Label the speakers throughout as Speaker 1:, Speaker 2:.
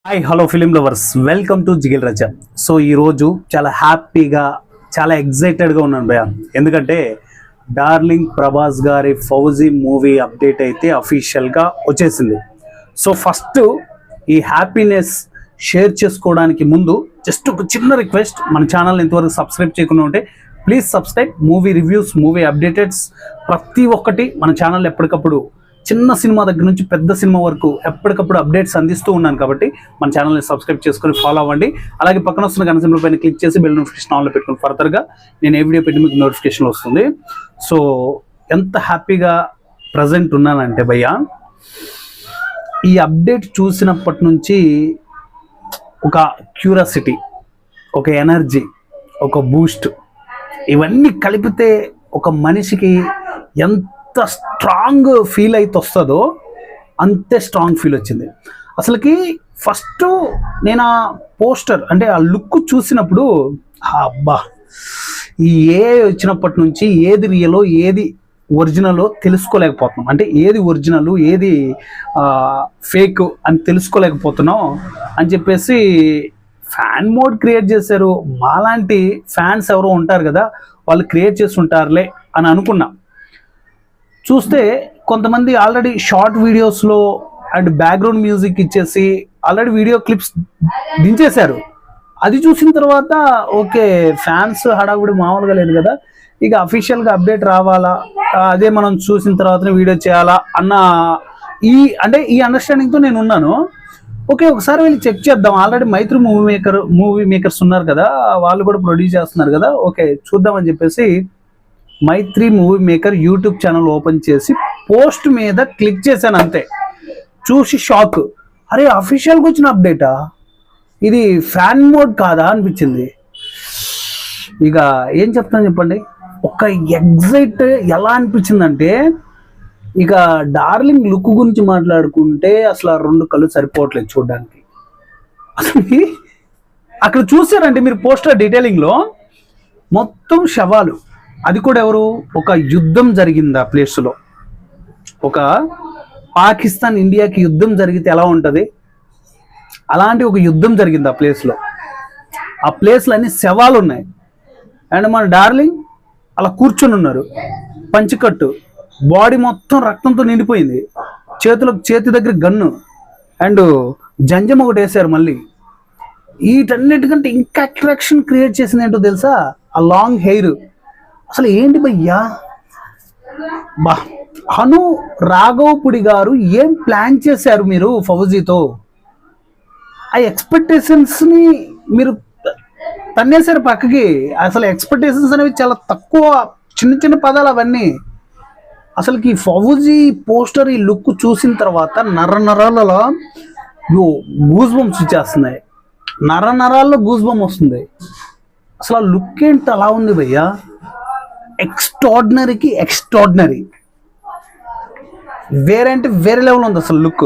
Speaker 1: Hi hello film lovers, welcome to జిగిల్ రజా. So ఈరోజు చాలా హ్యాపీగా చాలా ఎగ్జైటెడ్గా ఉన్నాను భయ్య. ఎందుకంటే డార్లింగ్ ప్రభాస్ గారి ఫౌజీ మూవీ అప్డేట్ అయితే అఫీషియల్గా వచ్చేసింది. సో ఫస్ట్ ఈ హ్యాపీనెస్ షేర్ చేసుకోవడానికి ముందు జస్ట్ ఒక చిన్న రిక్వెస్ట్, మన ఛానల్ ఇంతవరకు సబ్స్క్రైబ్ చేయకుండా ఉంటే please subscribe. Movie reviews, movie updates ప్రతి ఒక్కటి మన ఛానల్ ఎప్పటికప్పుడు చిన్న సినిమా దగ్గర నుంచి పెద్ద సినిమా వరకు ఎప్పటికప్పుడు అప్డేట్స్ అందిస్తూ ఉన్నాను. కాబట్టి మన ఛానల్ని సబ్స్క్రైబ్ చేసుకొని ఫాలో అవ్వండి. అలాగే పక్కన వస్తున్న గంట సింబల్ పైన క్లిక్ చేసి బెల్ నోటిఫికేషన్ ఆన్లో పెట్టుకుని ఫర్దర్గా నేను ఏ వీడియో పెట్టి మీకు నోటిఫికేషన్ వస్తుంది. సో ఎంత హ్యాపీగా ప్రజెంట్ ఉన్నానంటే భయ్య, ఈ అప్డేట్ చూసినప్పటి నుంచి ఒక క్యూరియాసిటీ, ఒక ఎనర్జీ, ఒక బూస్ట్, ఇవన్నీ కలిపితే ఒక మనిషికి ఎంత స్ట్రాంగ్ ఫీల్ అయితే వస్తుందో అంతే స్ట్రాంగ్ ఫీల్ వచ్చింది. అసలుకి ఫస్ట్ నేను ఆ పోస్టర్ అంటే ఆ లుక్ చూసినప్పుడు అబ్బా, ఈ ఏఐ వచ్చినప్పటి నుంచి ఏది రియలో ఏది ఒరిజినలో తెలుసుకోలేకపోతున్నాం. అంటే ఏది ఒరిజినల్ ఏది ఫేక్ అని తెలుసుకోలేకపోతున్నాం అని చెప్పేసి ఫ్యాన్ మోడ్ క్రియేట్ చేశారు. మాలాంటి ఫ్యాన్స్ ఎవరో ఉంటారు కదా, వాళ్ళు క్రియేట్ చేసి ఉంటారులే అని అనుకున్నా. చూస్తే కొంతమంది ఆల్రెడీ షార్ట్ వీడియోస్లో అండ్ బ్యాక్గ్రౌండ్ మ్యూజిక్ ఇచ్చేసి ఆల్రెడీ వీడియో క్లిప్స్ దించేశారు. అది చూసిన తర్వాత ఓకే, ఫ్యాన్స్ హడావుడి మామూలుగా లేదు కదా, ఇక అఫీషియల్గా అప్డేట్ రావాలా, అదే మనం చూసిన తర్వాతనే వీడియో చేయాలా అన్న ఈ అండర్స్టాండింగ్తో నేను ఉన్నాను. ఓకే, ఒకసారి వెళ్ళి చెక్ చేద్దాం. ఆల్రెడీ మైత్రి మూవీ మేకర్స్ ఉన్నారు కదా, వాళ్ళు కూడా ప్రొడ్యూస్ చేస్తున్నారు కదా, ఓకే చూద్దామని చెప్పేసి Mythri movie maker YouTube channel open చేసి పోస్ట్ మీద క్లిక్ చేశాను. అంతే, చూసి షాక్. అరే, అఫీషియల్గా వచ్చిన అప్డేటా ఇది, ఫ్యాన్ మోడ్ కాదా అనిపించింది. ఇక ఏం చెప్తాను చెప్పండి, ఒక ఎగ్జైట్ ఎలా అనిపించిందంటే, ఇక డార్లింగ్ లుక్ గురించి మాట్లాడుకుంటే అసలు ఆ రెండు కళ్ళు సరిపోవట్లేదు చూడడానికి. అసలు అక్కడ చూసారంటే మీరు పోస్టర్ డీటెయిలింగ్లో మొత్తం శవాలు. అది కూడా ఎవరు, ఒక యుద్ధం జరిగింది ఆ ప్లేస్లో. ఒక పాకిస్తాన్ ఇండియాకి యుద్ధం జరిగితే ఎలా ఉంటుంది, అలాంటి ఒక యుద్ధం జరిగింది ఆ ప్లేస్లో. ఆ ప్లేస్లో అన్ని శవాలు ఉన్నాయి. అండ్ మన డార్లింగ్ అలా కూర్చొని ఉన్నారు, పంచికట్టు, బాడీ మొత్తం రక్తంతో నిండిపోయింది, చేతి దగ్గర గన్ను అండ్ జంజం ఒకటి వేసారు. మళ్ళీ వీటన్నిటికంటే ఇంకా అట్రాక్షన్ క్రియేట్ చేసింది ఏంటో తెలుసా, ఆ లాంగ్ హెయిర్. అసలు ఏంటి భయ్యా, బా హను రాఘవపుడి గారు ఏం ప్లాన్ చేశారు మీరు ఫౌజీతో? ఆ ఎక్స్పెక్టేషన్స్ని మీరు తన్నేశారు పక్కకి. అసలు ఎక్స్పెక్టేషన్స్ అనేవి చాలా తక్కువ, చిన్న చిన్న పదాలు అవన్నీ. అసలుకి ఫౌజీ పోస్టర్ ఈ లుక్ చూసిన తర్వాత నరాలలో గూస్ బంప్స్ వచ్చేస్తున్నాయి, నరాల్లో గూస్ బంప్ వస్తుంది. అసలు ఆ లుక్ ఏంటి అలా ఉంది భయ్యా, ఎక్స్ట్రాడినరీకి ఎక్స్ట్రాడినరీ, వేరే అంటే వేరే లెవెల్ ఉంది. అసలు లుక్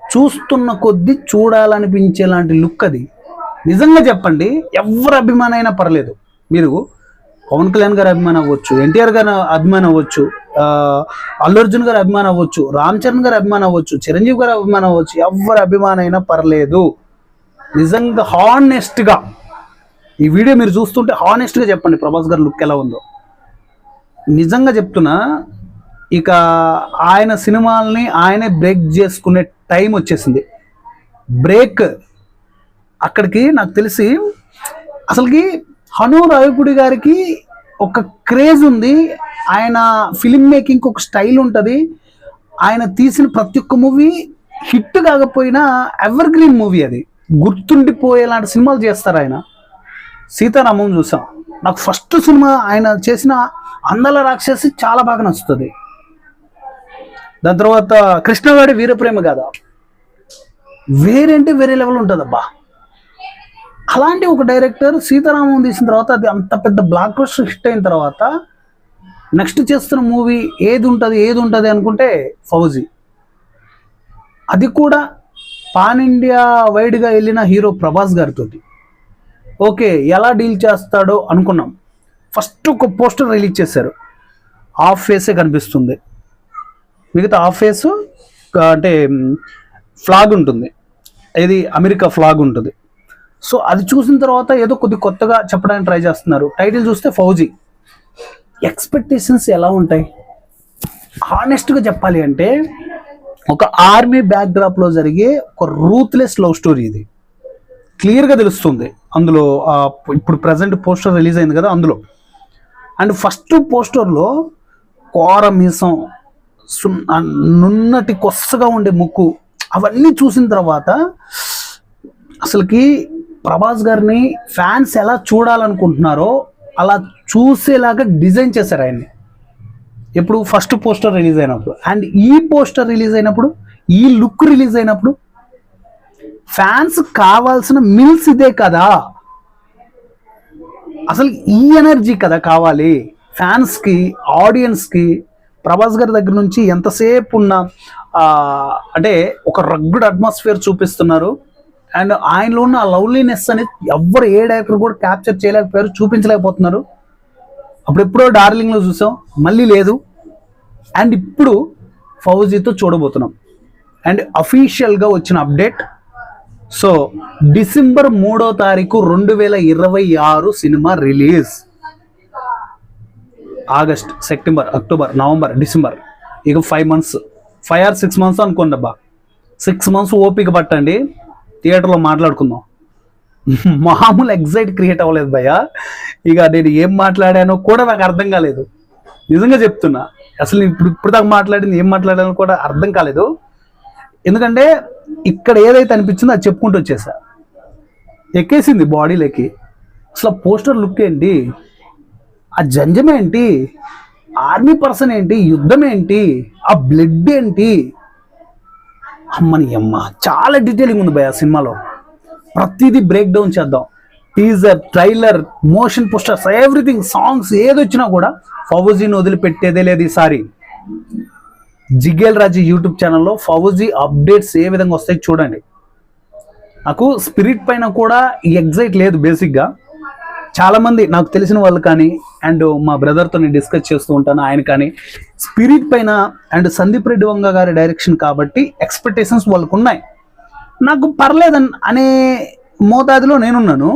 Speaker 1: చూస్తున్న కొద్దీ చూడాలనిపించేలాంటి లుక్ అది. నిజంగా చెప్పండి, ఎవరు అభిమానం అయినా పర్లేదు. మీరు పవన్ కళ్యాణ్ గారు అభిమానం అవ్వచ్చు, ఎన్టీఆర్ గారు అభిమానం అవ్వచ్చు, అల్లు అర్జున్ గారు అభిమానం అవ్వచ్చు, రామ్ చరణ్ గారు అభిమానం అవ్వచ్చు, చిరంజీవి గారు అభిమానం అవ్వచ్చు, ఎవరు అభిమానం అయినా పర్లేదు. నిజంగా హానెస్ట్గా ఈ వీడియో మీరు చూస్తుంటే హానెస్ట్గా చెప్పండి ప్రభాస్ గారి లుక్ ఎలా ఉందో. నిజంగా చెప్తున్నా, ఇక ఆయన సినిమాల్ని ఆయనే బ్రేక్ చేసుకునే టైం వచ్చేసింది. బ్రేక్ అక్కడికి నాకు తెలిసి అసలుకి హను రావిపూడి గారికి ఒక క్రేజ్ ఉంది. ఆయన ఫిలిం మేకింగ్కి ఒక స్టైల్ ఉంటుంది. ఆయన తీసిన ప్రతి ఒక్క మూవీ హిట్ కాకపోయినా ఎవర్ గ్రీన్ మూవీ, అది గుర్తుండిపోయేలాంటి సినిమాలు చేస్తారు ఆయన. సీతారామం చూసాం, నాకు ఫస్ట్ సినిమా ఆయన చేసిన అందాల రాక్షసి చాలా బాగా నచ్చుతుంది. దాని తర్వాత కృష్ణవాడి వీరప్రేమ గాథ వేరేంటే వేరే లెవెల్ ఉంటుంది అబ్బా. అలాంటి ఒక డైరెక్టర్ సీతారామం తీసిన తర్వాత అది అంత పెద్ద బ్లాక్ బస్టర్ హిట్ అయిన తర్వాత నెక్స్ట్ చేస్తున్న మూవీ ఏది ఉంటుంది అనుకుంటే ఫౌజీ. అది కూడా పాన్ ఇండియా వైడ్గా వెళ్ళిన హీరో ప్రభాస్ గారితో. ఓకే, ఎలా డీల్ చేస్తాడో అనుకున్నాం. ఫస్ట్ ఒక పోస్టర్ రిలీజ్ చేశారు, హాఫ్ ఫేసే కనిపిస్తుంది, మిగతా హాఫ్ ఫేస్ అంటే ఫ్లాగ్ ఉంటుంది. ఇది అమెరికా ఫ్లాగ్ ఉంటుంది. సో అది చూసిన తర్వాత ఏదో కొత్తగా చెప్పడానికి ట్రై చేస్తున్నారు. టైటిల్ చూస్తే ఫౌజీ. ఎక్స్పెక్టేషన్స్ ఎలా ఉంటాయి? హానెస్ట్గా చెప్పాలి అంటే ఒక ఆర్మీ బ్యాక్డ్రాప్లో జరిగే ఒక రూత్లెస్ లవ్ స్టోరీ. ఇది క్లియర్గా తెలుస్తుంది అందులో. ఇప్పుడు ప్రజెంట్ పోస్టర్ రిలీజ్ అయింది కదా అందులో. అండ్ ఫస్ట్ పోస్టర్లో కోర మీసం, నున్నటి కొత్తగా ఉండే ముక్కు, అవన్నీ చూసిన తర్వాత అసలుకి ప్రభాస్ గారిని ఫ్యాన్స్ ఎలా చూడాలనుకుంటున్నారో అలా చూసేలాగా డిజైన్ చేశారు ఆయన్ని. ఎప్పుడు ఫస్ట్ పోస్టర్ రిలీజ్ అయినప్పుడు అండ్ ఈ పోస్టర్ రిలీజ్ అయినప్పుడు, ఈ లుక్ రిలీజ్ అయినప్పుడు ఫ్యాన్స్ కావాల్సిన మిల్స్ ఇదే కదా. అసలు ఈ ఎనర్జీ కదా కావాలి ఫ్యాన్స్కి, ఆడియన్స్కి. ప్రభాస్ గారి దగ్గర నుంచి ఎంతసేపు ఉన్న అంటే ఒక రగ్గుడ్ అట్మాస్ఫియర్ చూపిస్తున్నారు. అండ్ ఆయనలో ఉన్న ఆ లవ్లీనెస్ అనేది ఎవరు ఏ డైరెక్టర్ కూడా క్యాప్చర్ చేయలేకపోయారు, చూపించలేకపోతున్నారు. అప్పుడెప్పుడో డార్లింగ్లో చూసాం, మళ్ళీ లేదు. అండ్ ఇప్పుడు ఫౌజీతో చూడబోతున్నాం. అండ్ అఫీషియల్గా వచ్చిన అప్డేట్, సో డిసెంబర్ 3వ తారీఖు 2026 cinema release. August, September, October, November, December, ఇక 5 months, 5 or 6 months అనుకోండి అబ్బా. 6 months ఓపిక పట్టండి, థియేటర్లో మాట్లాడుకుందాం. మామూలు ఎగ్జైట్ క్రియేట్ అవ్వలేదు భయ్య. ఇక నేను ఏం మాట్లాడానో కూడా నాకు అర్థం కాలేదు, నిజంగా చెప్తున్నా. అసలు ఇప్పుడు దాకా మాట్లాడింది ఏం మాట్లాడానో కూడా అర్థం కాలేదు. ఎందుకంటే ఇక్కడ ఏదైతే అనిపించిందో అది చెప్పుకుంటూ వచ్చేసా, ఎక్కేసింది బాడీలోకి. అసలు పోస్టర్ లుక్ ఏంటి, ఆ జంజం ఏంటి, ఆర్మీ పర్సన్ ఏంటి, యుద్ధం ఏంటి, ఆ బ్లడ్ ఏంటి, అమ్మని అమ్మ చాలా డీటెయిలింగ్ ఉంది భయ సినిమాలో. ప్రతిదీ బ్రేక్ డౌన్ చేద్దాం. Teaser, trailer, motion posters, everything, songs ఏదొచ్చినా కూడా ఫౌజీని వదిలిపెట్టేదే లేదు ఈసారి. జిగేల్ రాజు యూట్యూబ్ ఛానల్లో ఫౌజీ అప్డేట్స్ ఏ విధంగా వస్తాయి చూడండి. నాకు స్పిరిట్ పైన కూడా ఈ ఎగ్జైట్ లేదు బేసిక్గా. చాలామంది నాకు తెలిసిన వాళ్ళు కానీ అండ్ మా బ్రదర్తో నేను డిస్కస్ చేస్తూ ఉంటాను, ఆయన కానీ స్పిరిట్ పైన అండ్ సందీప్ రెడ్డి వంగ గారి డైరెక్షన్ కాబట్టి ఎక్స్పెక్టేషన్స్ వాళ్ళకు ఉన్నాయి. నాకు పర్లేదని అనే మోతాదులో నేనున్నాను.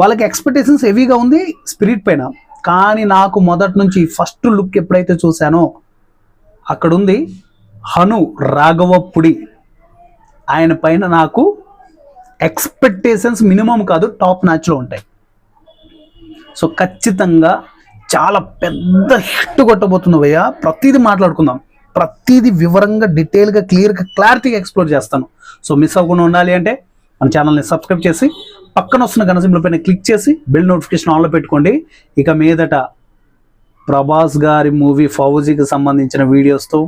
Speaker 1: వాళ్ళకి ఎక్స్పెక్టేషన్స్ హెవీగా ఉంది స్పిరిట్ పైన. కానీ నాకు మొదటి నుంచి ఫస్ట్ లుక్ ఎప్పుడైతే చూశానో అక్కడుంది హను రాఘవపుడి. ఆయన పైన నాకు ఎక్స్పెక్టేషన్స్ మినిమం కాదు, టాప్ మ్యాచ్లో ఉంటాయి. సో ఖచ్చితంగా చాలా పెద్ద హిట్ కొట్టబోతుంది భయ్య. ప్రతిదీ మాట్లాడుకుందాం, ప్రతిదీ వివరంగా, డీటెయిల్గా, క్లియర్గా, క్లారిటీగా ఎక్స్ప్లోర్ చేస్తాను. సో మిస్ అవ్వకుండా ఉండాలి అంటే మన ఛానల్ని సబ్స్క్రైబ్ చేసి పక్కన వస్తున్న గణ సింబల్ పైన క్లిక్ చేసి బెల్ నోటిఫికేషన్ ఆన్లో పెట్టుకోండి. ఇక మీదట ప్రభాస్ గారి మూవీ ఫౌజీకి సంబంధించిన వీడియోస్తో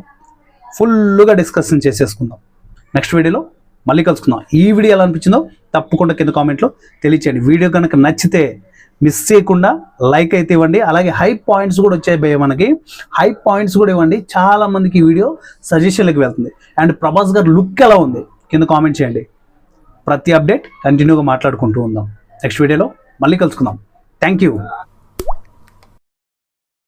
Speaker 1: ఫుల్గా డిస్కషన్ చేసేసుకుందాం. నెక్స్ట్ వీడియోలో మళ్ళీ కలుసుకుందాం. ఈ వీడియో ఎలా అనిపించిందో తప్పకుండా కింద కామెంట్లో తెలియచేయండి. వీడియో కనుక నచ్చితే మిస్ చేయకుండా లైక్ అయితే ఇవ్వండి. అలాగే హై పాయింట్స్ కూడా వచ్చాయి భయ్య, మనకి హై పాయింట్స్ కూడా ఇవ్వండి. చాలా మందికి ఈ వీడియో సజెషన్లకు వెళ్తుంది. అండ్ ప్రభాస్ గారి లుక్ ఎలా ఉంది కింద కామెంట్ చేయండి. ప్రతి అప్డేట్ కంటిన్యూగా మాట్లాడుకుంటూ ఉందాం. నెక్స్ట్ వీడియోలో మళ్ళీ కలుసుకుందాం. Thank you.